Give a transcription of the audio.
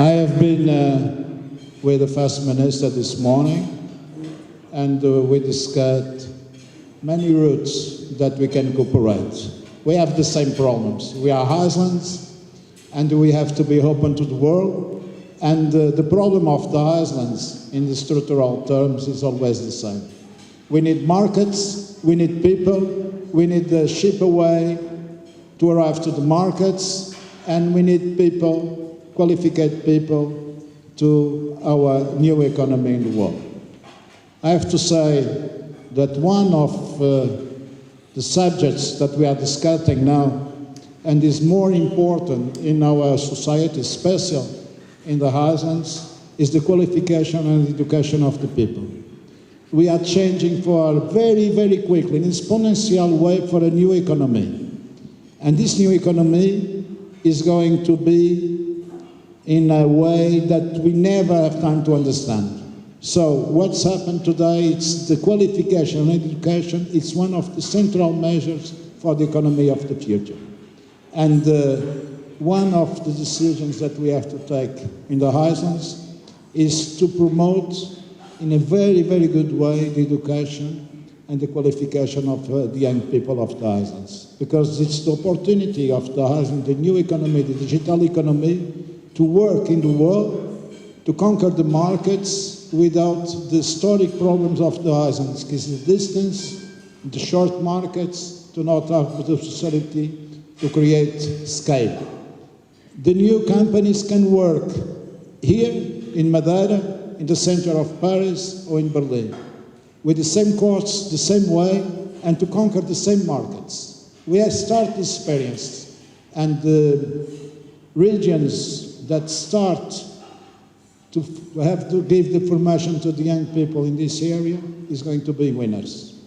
I have been with the First Minister this morning, and we discussed many routes that we can cooperate. We have the same problems. We are islands, and we have to be open to the world. And the problem of the islands, in the structural terms, is always the same. We need markets, we need people, we need a cheaper way to arrive to the markets, and we need people, qualified people, to our new economy in the world. I have to say that one of the subjects that we are discussing now, and is more important in our society, especially in the islands, is the qualification and education of the people. We are changing very, very quickly, in an exponential way, for a new economy. And this new economy is going to be in a way that we never have time to understand. So what's happened today, it's the qualification and education, it's one of the central measures for the economy of the future. And one of the decisions that we have to take in the islands is to promote in a very, very good way the education and the qualification of the young people of the islands. Because it's the opportunity of the island, the new economy, the digital economy, to work in the world, to conquer the markets without the historic problems of the islands, because the distance, the short markets, to not have the facility to create scale. The new companies can work here in Madeira, in the center of Paris or in Berlin, with the same costs, the same way, and to conquer the same markets. We have started this experience, and the regions that start to have to give the formation to the young people in this area is going to be winners.